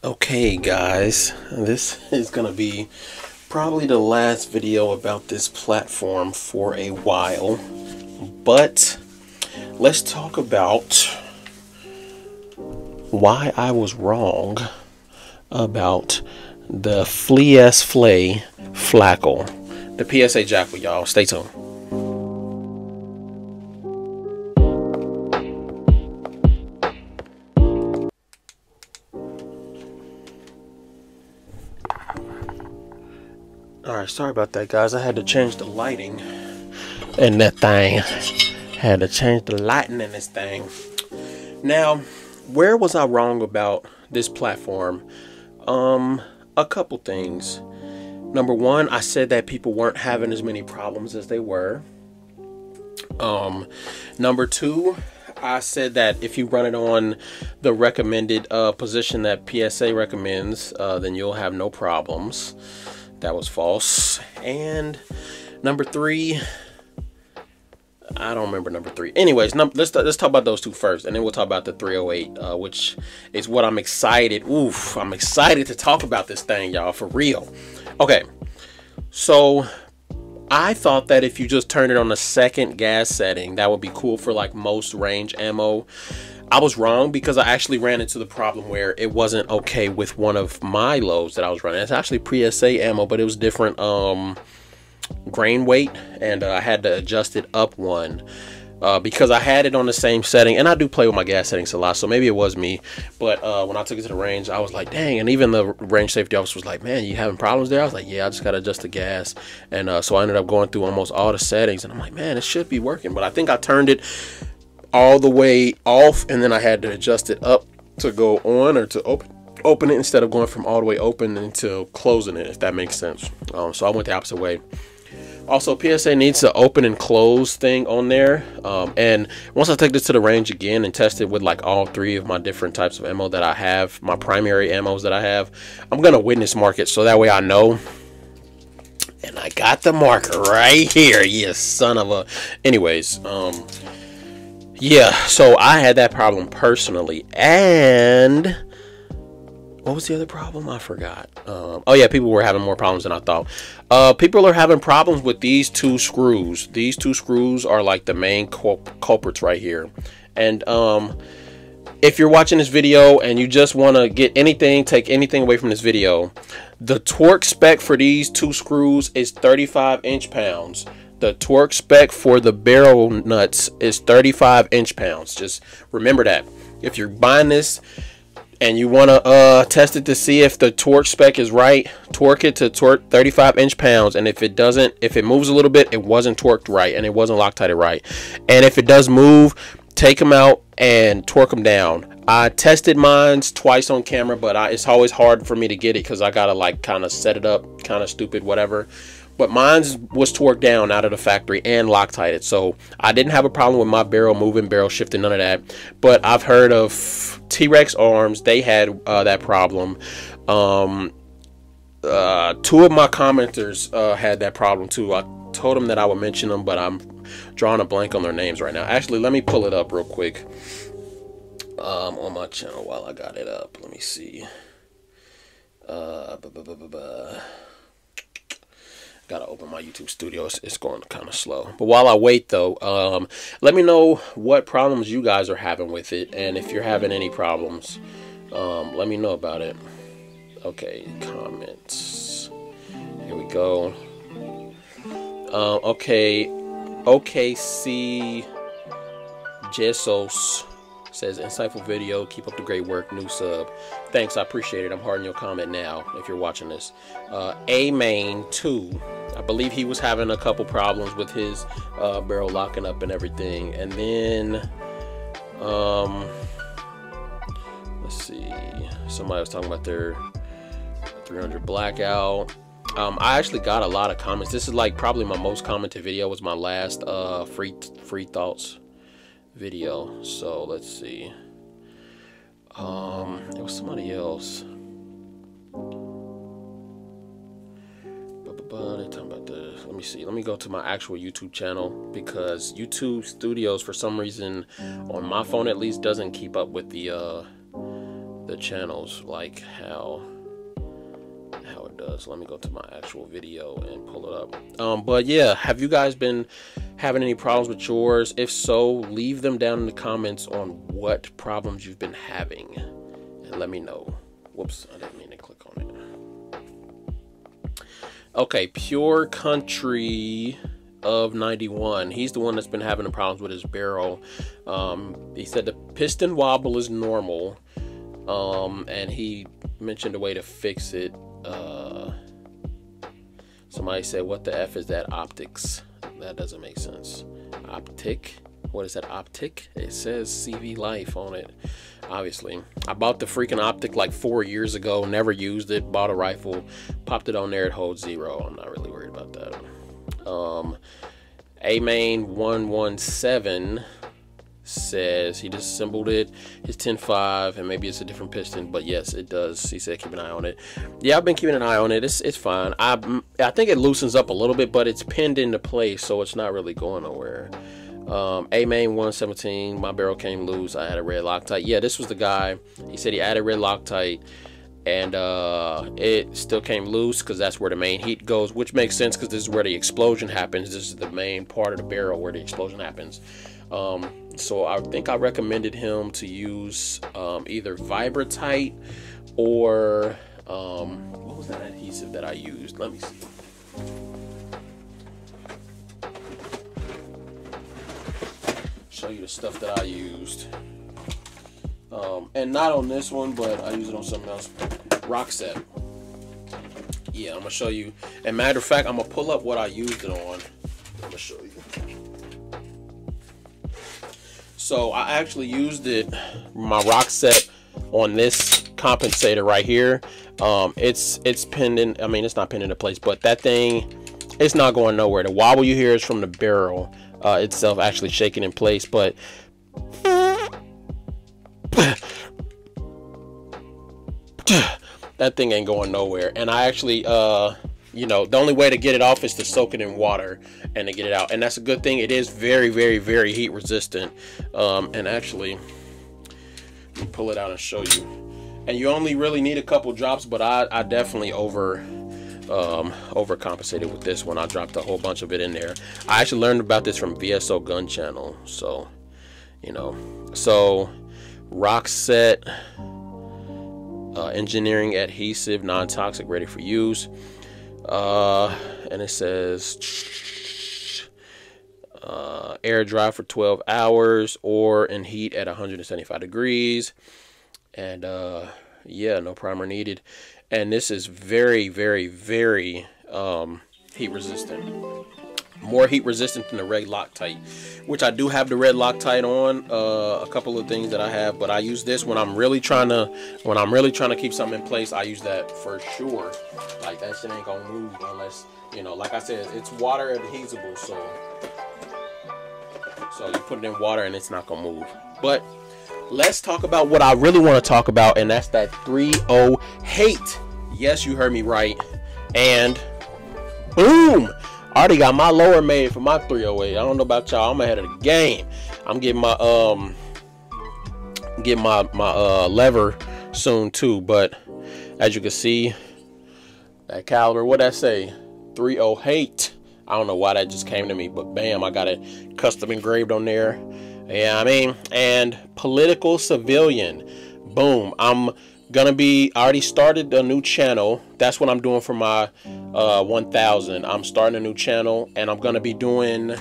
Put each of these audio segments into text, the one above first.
Okay guys, this is gonna be probably the last video about this platform for a while, but let's talk about why I was wrong about the Fleas Flay Flackle, the PSA JAKL, y'all. Stay tuned. Alright, sorry about that, guys. I had to change the lighting in that thing. Had to change the lighting in this thing. Now, where was I wrong about this platform? A couple things. Number one, I said that people weren't having as many problems as they were. Number two, I said that if you run it on the recommended position that PSA recommends, then you'll have no problems. That was false. And number three, I don't remember number three. Anyways, let's talk about those two first, and then we'll talk about the 308, which is what I'm excited. Oof, I'm excited to talk about this thing, y'all, for real. Okay, so I thought that if you just turn it on the second gas setting, that would be cool for like most range ammo. I was wrong, because I actually ran into the problem where it wasn't okay with one of my loads that I was running. It's actually PSA ammo, but it was different grain weight, and I had to adjust it up one because I had it on the same setting, and I do play with my gas settings a lot, so maybe it was me. But when I took it to the range, I was like, dang. And even the range safety officer was like, man, you having problems there? I was like, yeah, I just gotta adjust the gas. And so I ended up going through almost all the settings, and I'm like, man, it should be working. But I think I turned it all the way off, and then I had to adjust it up to go on, or to open it, instead of going from all the way open into closing it, if that makes sense. So I went the opposite way. Also, PSA needs to open and close thing on there, and once I take this to the range again and test it with like all three of my different types of ammo that I have, my primary ammos that I have, I'm gonna witness mark it, so that way I know. And I got the marker right here, you son of a. Anyways, yeah, so I had that problem personally. And what was the other problem? I forgot. Oh yeah, people were having more problems than I thought. People are having problems with these two screws. These two screws are like the main culprits right here. And if you're watching this video and you just want to get anything, take anything away from this video, the torque spec for these two screws is 35 inch-pounds. The torque spec for the barrel nuts is 35 inch-pounds. Just remember that. If you're buying this and you want to test it to see if the torque spec is right, torque it to 35 inch-pounds. And if it doesn't, if it moves a little bit, it wasn't torqued right and it wasn't Loctited right. And if it does move, take them out and torque them down. I tested mine twice on camera, but it's always hard for me to get it because I gotta like kind of set it up, kind of stupid, whatever. But mine was torqued down out of the factory and Loctited, so I didn't have a problem with my barrel moving, barrel shifting, none of that. But I've heard of T-Rex arms; they had that problem. Two of my commenters had that problem too. I told them that I would mention them, but I'm drawing a blank on their names right now. Actually, let me pull it up real quick on my channel while I got it up. Let me see. Gotta open my YouTube studio. It's going kind of slow. But while I wait though, let me know what problems you guys are having with it, and if you're having any problems, let me know about it. Okay, comments. Here we go. Okay, OKC Jesus says, insightful video, keep up the great work, new sub. Thanks, I appreciate it. I'm hearting your comment now if you're watching this. A-Main2, I believe he was having a couple problems with his barrel locking up and everything. And then let's see, somebody was talking about their 300 blackout. I actually got a lot of comments. This is like probably my most commented video. Was my last free thoughts video. So let's see. It was somebody else. They're talking about the. Let me see. Let me go to my actual YouTube channel, because YouTube Studios for some reason on my phone at least doesn't keep up with the the channels like how it does. Let me go to my actual video and pull it up. But yeah, have you guys been having any problems with yours? If so, leave them down in the comments on what problems you've been having and let me know. Whoops, I didn't mean to click on it. Okay, Pure Country of 91, he's the one that's been having the problems with his barrel. He said the piston wobble is normal, and he mentioned a way to fix it. Somebody said, what the F is that? Optics. That doesn't make sense. Optic? What is that? Optic? It says CV Life on it. Obviously, I bought the freaking Optic like 4 years ago, never used it, bought a rifle, popped it on there, it holds 0. I'm not really worried about that. A-Main 117 says he disassembled it, his 10.5, and maybe it's a different piston, but yes, it does. He said keep an eye on it. Yeah, I've been keeping an eye on it. It's fine. I think it loosens up a little bit, but it's pinned into place, so it's not really going nowhere. A-Main 117, my barrel came loose. I had a red Loctite. Yeah, this was the guy. He said he added red Loctite, and it still came loose because that's where the main heat goes, which makes sense because this is where the explosion happens. This is the main part of the barrel where the explosion happens. So I think I recommended him to use either Vibratite or what was that adhesive that I used? Let me see. Show you the stuff that I used. And not on this one, but I use it on something else. Rockset. Yeah, I'm gonna show you. And matter of fact, I'm gonna pull up what I used it on. I'm gonna show you. So I actually used it, my Rockset, on this compensator right here. It's pinned in. I mean, it's not pinned into place, but that thing, it's not going nowhere. The wobble you hear is from the barrel itself actually shaking in place, but that thing ain't going nowhere. And I actually you know, the only way to get it off is to soak it in water and to get it out, and that's a good thing. It is very, very, very heat resistant. And actually, let me pull it out and show you. And you only really need a couple drops, but I definitely overcompensated with this one. I dropped a whole bunch of it in there. I actually learned about this from VSO Gun Channel, so you know. So Rockset engineering adhesive, non-toxic, ready for use. And it says air dry for 12 hours or in heat at 175 degrees. And yeah, no primer needed. And this is very, very, very heat resistant. More heat resistant than the red Loctite, which I do have the red Loctite on. A couple of things that I have, but I use this when I'm really trying to keep something in place. I use that for sure. Like, that shit ain't gonna move unless, you know, like I said, it's water adhesible, so you put it in water and it's not gonna move. But let's talk about what I really want to talk about, and that's that 308. Yes, you heard me right. And boom, I already got my lower made for my 308. I don't know about y'all. I'm ahead of the game. I'm getting my lever soon too. But as you can see, that caliber, what that say? 308. I don't know why that just came to me, but bam, I got it custom engraved on there. Yeah, I mean, and political civilian. Boom. I already started a new channel. That's what I'm doing for my 1000. I'm starting a new channel, and I'm gonna be doing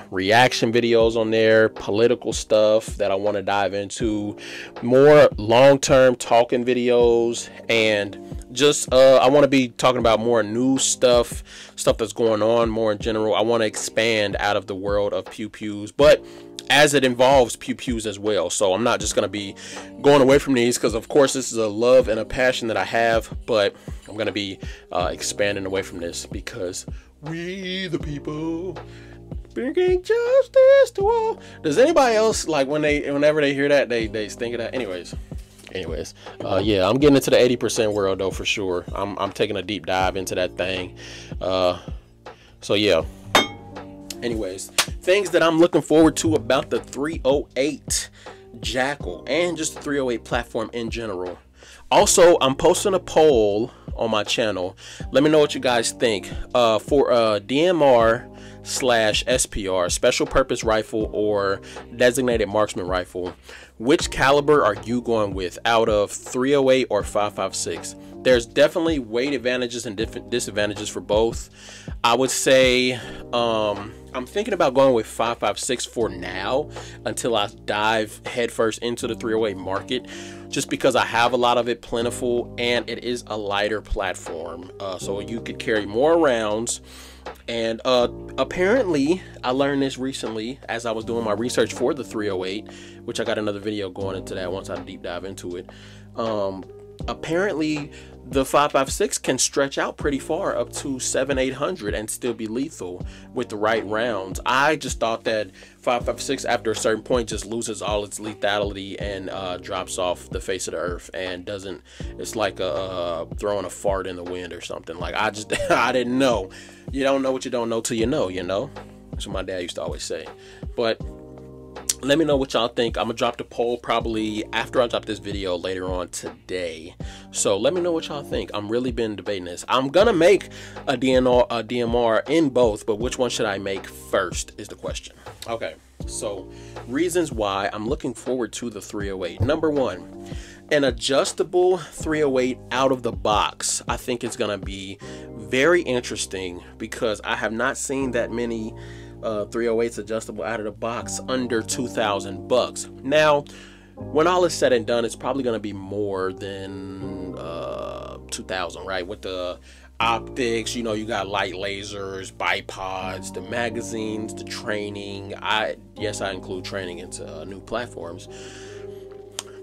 reaction videos on there, political stuff that I want to dive into, more long-term talking videos, and just I want to be talking about more new stuff that's going on more in general. I want to expand out of the world of pew-pews, but as it involves pew-pews as well. So I'm not just going to be going away from these, because of course this is a love and a passion that I have, but I'm going to be expanding away from this because we the people bringing justice to all. Does anybody else, like, whenever they hear that, they think of that? Anyways, yeah, I'm getting into the 80% world though, for sure. I'm taking a deep dive into that thing. So yeah. Anyways, things that I'm looking forward to about the 308 JAKL and just the 308 platform in general. Also, I'm posting a poll on my channel. Let me know what you guys think. For DMR / SPR, special purpose rifle or designated marksman rifle, which caliber are you going with out of 308 or 5.56? There's definitely weight advantages and different disadvantages for both. I would say I'm thinking about going with 5.56 for now until I dive headfirst into the 308 market, just because I have a lot of it plentiful and it is a lighter platform, so you could carry more rounds. And apparently I learned this recently as I was doing my research for the 308, which I got another video going into that once I deep dive into it. Apparently the 5.56 can stretch out pretty far, up to 700-800, and still be lethal with the right rounds. I just thought that 5.56 after a certain point just loses all its lethality and drops off the face of the earth and doesn't. It's like throwing a fart in the wind or something. Like I didn't know. You don't know what you don't know till you know. That's what my dad used to always say. But let me know what y'all think. I'm gonna drop the poll probably after I drop this video later on today. So let me know what y'all think. I'm really been debating this. I'm gonna make a DMR in both, but which one should I make first is the question. Okay, so reasons why I'm looking forward to the 308. Number one, an adjustable 308 out of the box. I think it's gonna be very interesting because I have not seen that many 308s adjustable out of the box under $2,000. Now, when all is said and done, it's probably going to be more than 2,000, right? With the optics, you got light lasers, bipods, the magazines, the training. Yes, I include training into new platforms.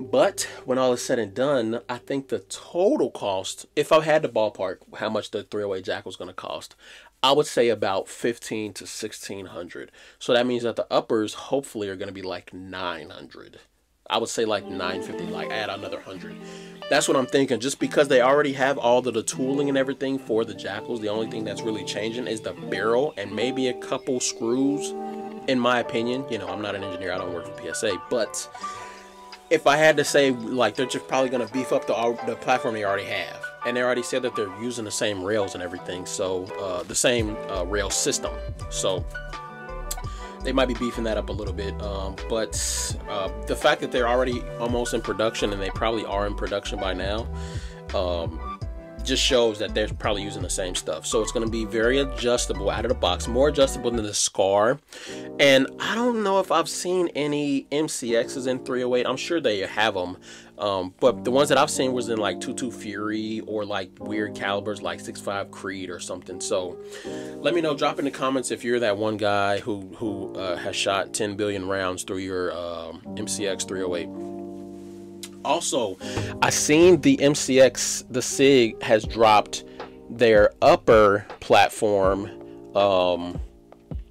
But when all is said and done, I think the total cost, if I had to ballpark how much the 308 JAKL is going to cost, I would say about $1,500 to $1,600. So that means that the uppers hopefully are going to be like $900. I would say like $950, like add another $100. That's what I'm thinking. Just because they already have all of the tooling and everything for the JAKLs, the only thing that's really changing is the barrel and maybe a couple screws, in my opinion. I'm not an engineer. I don't work for PSA, but if I had to say, like, they're just probably going to beef up the platform they already have. And they already said that they're using the same rails and everything. So the same rail system. So they might be beefing that up a little bit. But the fact that they're already almost in production, and they probably are in production by now, just shows that they're probably using the same stuff. So it's going to be very adjustable out of the box, more adjustable than the SCAR. And I don't know if I've seen any MCXs in 308. I'm sure they have them, but the ones that I've seen was in like 22 Fury or like weird calibers like 6.5 Creed or something. So let me know, drop in the comments if you're that one guy who has shot 10 billion rounds through your MCX 308. Also, I seen the MCX, the SIG has dropped their upper platform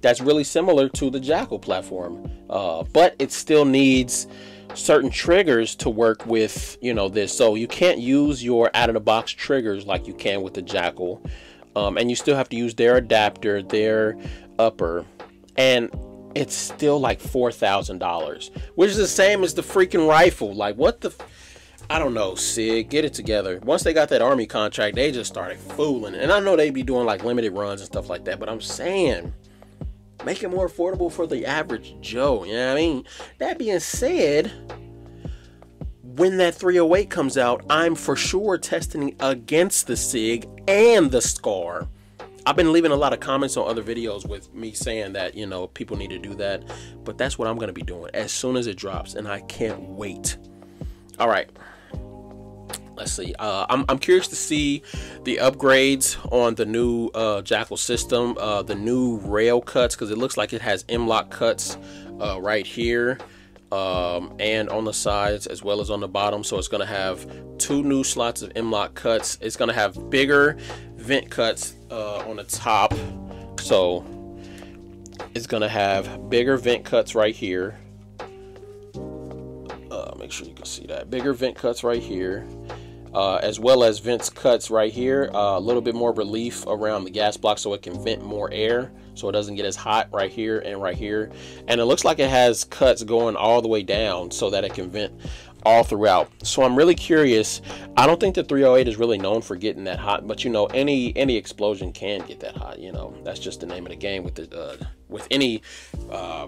that's really similar to the JAKL platform, but it still needs certain triggers to work with, this. So you can't use your out-of-the-box triggers like you can with the JAKL, and you still have to use their adapter, their upper, and it's still like $4,000, which is the same as the freaking rifle. Like, what the I don't know, SIG, get it together. Once they got that Army contract, they just started fooling. And I know they be doing like limited runs and stuff like that, but I'm saying, make it more affordable for the average Joe. You know what I mean? That being said, when that 308 comes out, I'm for sure testing against the SIG and the SCAR. I've been leaving a lot of comments on other videos with me saying that, people need to do that. But that's what I'm going to be doing as soon as it drops. And I can't wait. All right. Let's see. I'm curious to see the upgrades on the new JAKL system, the new rail cuts, because it looks like it has M-LOK cuts right here and on the sides as well as on the bottom. So it's going to have 2 new slots of M-LOK cuts. It's going to have bigger vent cuts on the top. So it's going to have bigger vent cuts right here. Make sure you can see that. Bigger vent cuts right here. As well as vent cuts right here, a little bit more relief around the gas block so it can vent more air. so it doesn't get as hot right here and right here. And it looks like it has cuts going all the way down so that it can vent all throughout. So I'm really curious. I don't think the 308 is really known for getting that hot, but you know, any explosion can get that hot. You know, that's just the name of the game with the with any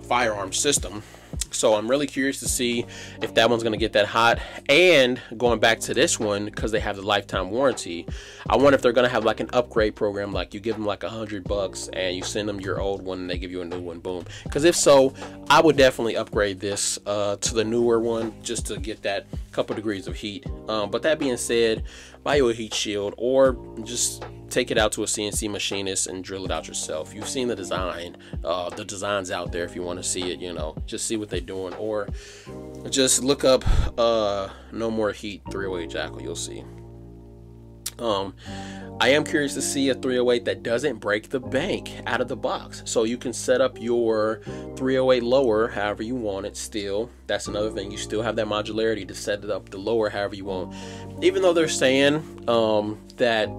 firearm system. So I'm really curious to see if that one's gonna get that hot. And going back to this one, because they have the lifetime warranty, I wonder if they're gonna have like an upgrade program, like you give them like $100 and you send them your old one and they give you a new one. Boom. Because if so, I would definitely upgrade this to the newer one just to get that couple degrees of heat. But that being said, buy you a heat shield or just take it out to a CNC machinist and drill it out yourself. You've seen the design, the design's out there if you want to see it, you know, just see what they're doing, or just look up No More Heat 308 JAKL, you'll see. I am curious to see a 308 that doesn't break the bank out of the box. So you can set up your 308 lower however you want it still. That's another thing. You still have that modularity to set it up the lower however you want. Even though they're saying that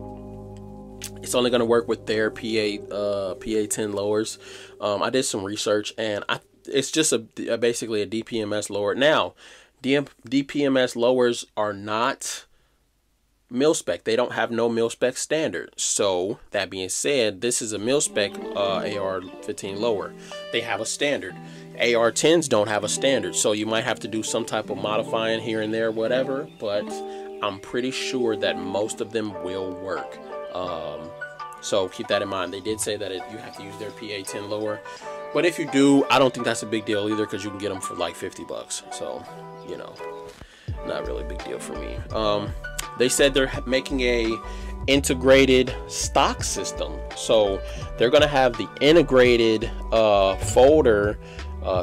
it's only going to work with their PA10 lowers. I did some research and it's just basically a DPMS lower. Now, DPMS lowers are not mil-spec. They don't have no mil-spec standard. So that being said, this is a mil-spec AR-15 lower. They have a standard. AR-10s don't have a standard. So you might have to do some type of modifying here and there, whatever. But I'm pretty sure that most of them will work. So keep that in mind. They did say that you have to use their PA10 lower, but if you do, I don't think that's a big deal either, because you can get them for like $50. So, you know, not really a big deal for me. They said they're making a integrated stock system, so they're gonna have the integrated folder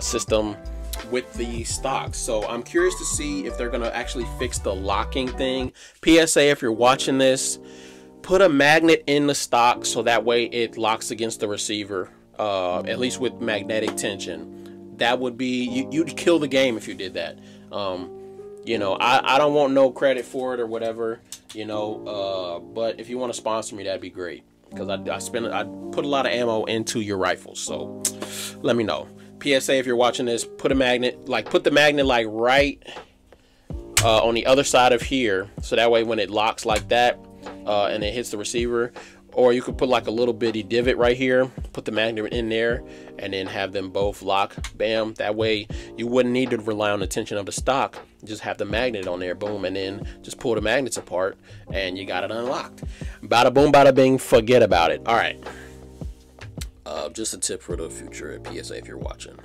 system with the stocks. So I'm curious to see if they're gonna actually fix the locking thing. PSA, if you're watching this, put a magnet in the stock so that way it locks against the receiver, at least with magnetic tension. That would be, you'd kill the game if you did that. You know, I don't want no credit for it or whatever, you know, but if you want to sponsor me, that'd be great, because I put a lot of ammo into your rifles. So let me know. PSA, if you're watching this, put a magnet, put the magnet like right on the other side of here, so that way when it locks like that, and it hits the receiver, or you could put like a little bitty divot right here, put the magnet in there, and then have them both lock. Bam. That way you wouldn't need to rely on the tension of the stock. Just have the magnet on there. Boom. And then just pull the magnets apart and you got it unlocked. Bada boom, bada bing. Forget about it. All right. Just a tip for the future at PSA if you're watching.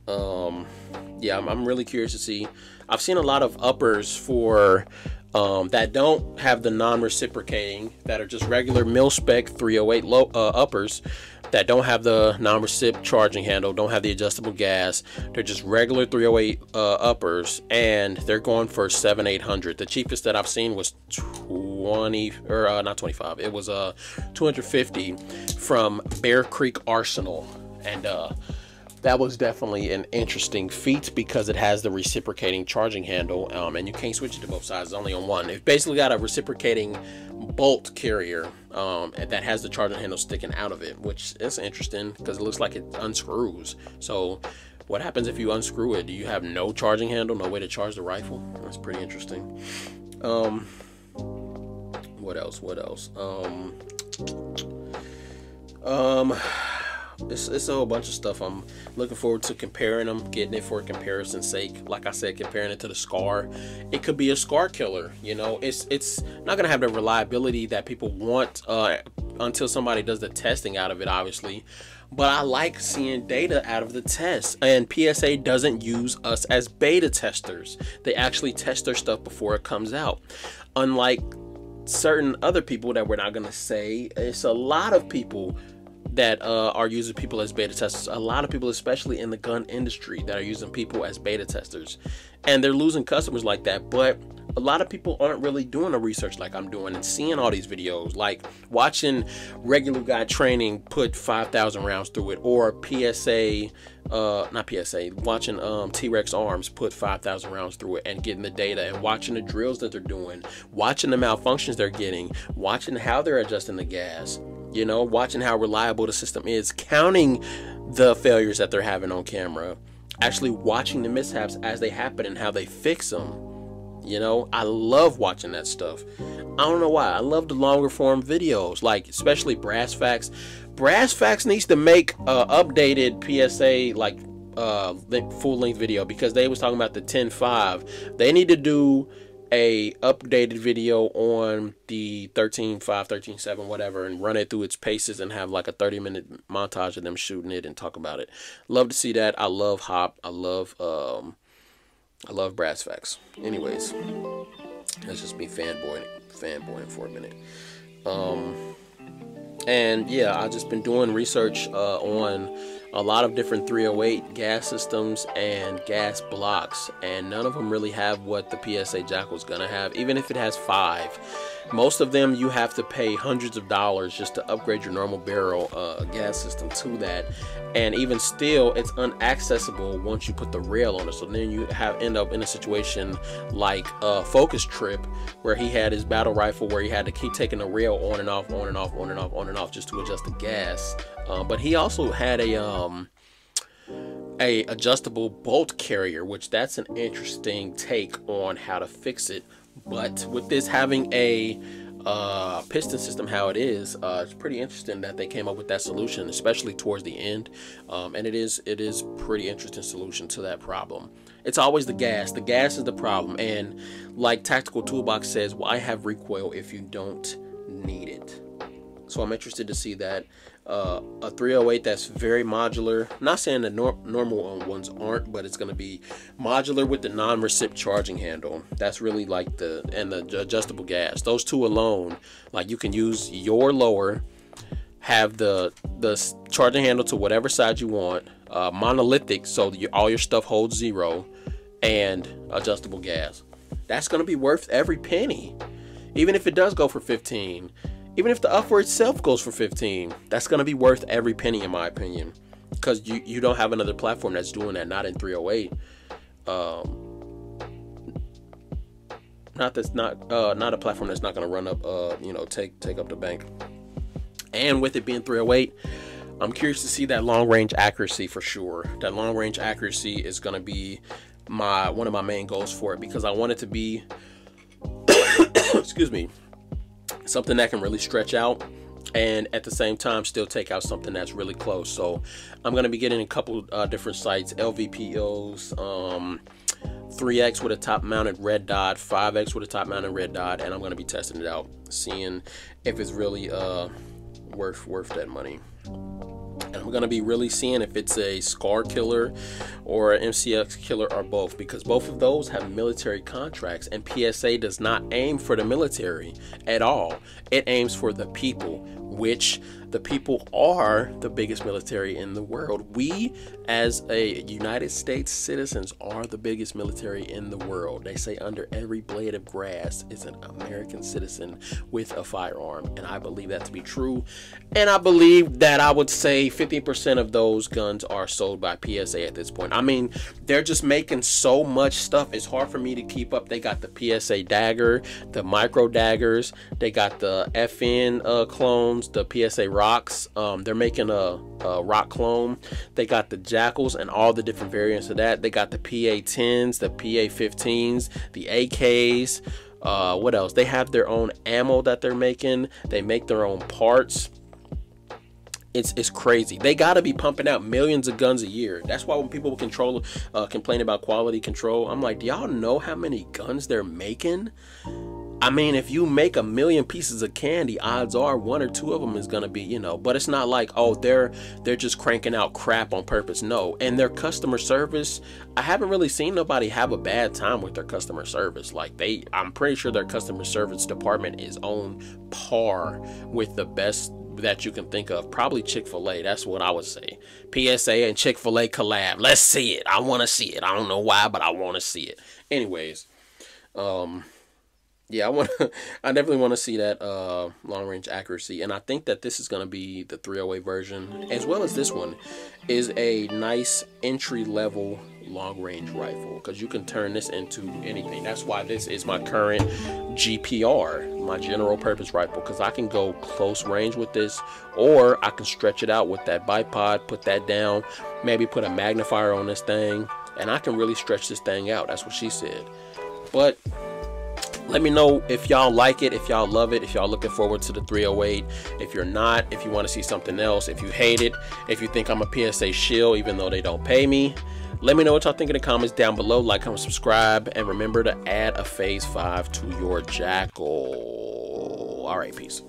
Yeah, I'm really curious to see. I've seen a lot of uppers for that don't have the non-reciprocating, that are just regular mil-spec 308 uppers that don't have the non-recip charging handle, don't have the adjustable gas. They're just regular 308 uppers, and they're going for $700-800. The cheapest that I've seen was 20, or not 25. It was 250 from Bear Creek Arsenal, and that was definitely an interesting feat because it has the reciprocating charging handle, and you can't switch it to both sides. It's only on one. It's basically got a reciprocating bolt carrier that has the charging handle sticking out of it, which is interesting because it looks like it unscrews. So what happens if you unscrew it? Do you have no charging handle, no way to charge the rifle? That's pretty interesting. What else? It's a whole bunch of stuff. I'm looking forward to comparing them, getting it for comparison's sake. Like I said, comparing it to the SCAR. It could be a SCAR killer, you know. It's not gonna have the reliability that people want until somebody does the testing out of it, obviously. But I like seeing data out of the tests, and PSA doesn't use us as beta testers. They actually test their stuff before it comes out. Unlike certain other people that we're not gonna say, it's a lot of people that are using people as beta testers. A lot of people, especially in the gun industry, that are using people as beta testers, and they're losing customers like that. But a lot of people aren't really doing the research like I'm doing and seeing all these videos, like watching regular guy training put 5,000 rounds through it, or watching T-Rex Arms put 5,000 rounds through it and getting the data, and watching the drills that they're doing, watching the malfunctions they're getting, watching how they're adjusting the gas. you know, watching how reliable the system is, counting the failures that they're having on camera, actually watching the mishaps as they happen and how they fix them. You know, I love watching that stuff. I don't know why. I love the longer form videos, like especially Brass Facts. Brass Facts needs to make updated PSA like full length video, because they was talking about the 10.5. They need to do a updated video on the 13.5, 13.7, whatever, and run it through its paces and have like a 30-minute montage of them shooting it and talk about it. Love to see that. I love Hop. I love Brass Facts. Anyways, that's just me fanboying for a minute. And yeah, I've just been doing research on a lot of different 308 gas systems and gas blocks, and none of them really have what the PSA JAKL is gonna have. Even if it has 5, most of them you have to pay hundreds of dollars just to upgrade your normal barrel gas system to that, and even still it's unaccessible once you put the rail on it. So then you end up in a situation like Focus Trip, where he had his battle rifle where he had to keep taking the rail on and off, on and off, on and off, on and off, just to adjust the gas. But he also had a adjustable bolt carrier, which that's an interesting take on how to fix it. But with this having a piston system how it is, it's pretty interesting that they came up with that solution, especially towards the end. And it is pretty interesting solution to that problem. It's always the gas. The gas is the problem, and like Tactical Toolbox says, why have recoil if you don't need it? So I'm interested to see that. A 308 that's very modular. Not saying the normal ones aren't, but it's going to be modular with the non-recip charging handle. That's really like the adjustable gas. Those two alone, like you can use your lower, have the charging handle to whatever side you want, monolithic, so all your stuff holds 0, and adjustable gas. That's going to be worth every penny. Even if it does go for 15, even if the upward itself goes for 15, that's going to be worth every penny in my opinion, because you don't have another platform that's doing that, not in 308. Not a platform that's not going to run up take up the bank. And with it being 308, I'm curious to see that long range accuracy for sure. That long range accuracy is going to be one of my main goals for it, because I want it to be excuse me, something that can really stretch out and at the same time still take out something that's really close. So I'm going to be getting a couple different sights, LVPOs, 3X with a top mounted red dot, 5X with a top mounted red dot, and I'm going to be testing it out, seeing if it's really worth that money. And I'm going to be really seeing if it's a SCAR killer or an MCX killer or both, because both of those have military contracts, and PSA does not aim for the military at all. It aims for the people, which the people are the biggest military in the world. We, as a United States citizens, are the biggest military in the world. They say under every blade of grass is an American citizen with a firearm, and I believe that to be true. And I believe that I would say 50% of those guns are sold by PSA at this point. I mean, they're just making so much stuff, it's hard for me to keep up. They got the PSA dagger, the micro daggers, they got the FN clones, the PSA rocks. They're making a rock clone. They got the JAKLs and all the different variants of that. They got the PA-10s, the PA-15s, the AKs. What else? They have their own ammo that they're making. They make their own parts. It's crazy. They got to be pumping out millions of guns a year. That's why when people complain about quality control, I'm like, do y'all know how many guns they're making? I mean, if you make 1 million pieces of candy, odds are 1 or 2 of them is going to be, but it's not like, oh, they're just cranking out crap on purpose. No. And their customer service, I haven't really seen nobody have a bad time with their customer service. Like I'm pretty sure their customer service department is on par with the best that you can think of. Probably Chick-fil-A. That's what I would say. PSA and Chick-fil-A collab. Let's see it. I want to see it. I don't know why, but I want to see it. Anyways, yeah, I definitely want to see that long range accuracy, and I think that this is going to be the 308 version, as well as this one is a nice entry level long range rifle, because you can turn this into anything. That's why this is my current GPR, my general purpose rifle, because I can go close range with this, or I can stretch it out with that bipod, put that down, maybe put a magnifier on this thing, and I can really stretch this thing out. That's what she said. But let me know if y'all like it, if y'all love it, if y'all looking forward to the 308. If you're not, if you want to see something else, if you hate it, if you think I'm a PSA shill even though they don't pay me, let me know what y'all think in the comments down below. Like, comment, subscribe, and remember to add a phase 5 to your JAKL. All right, peace.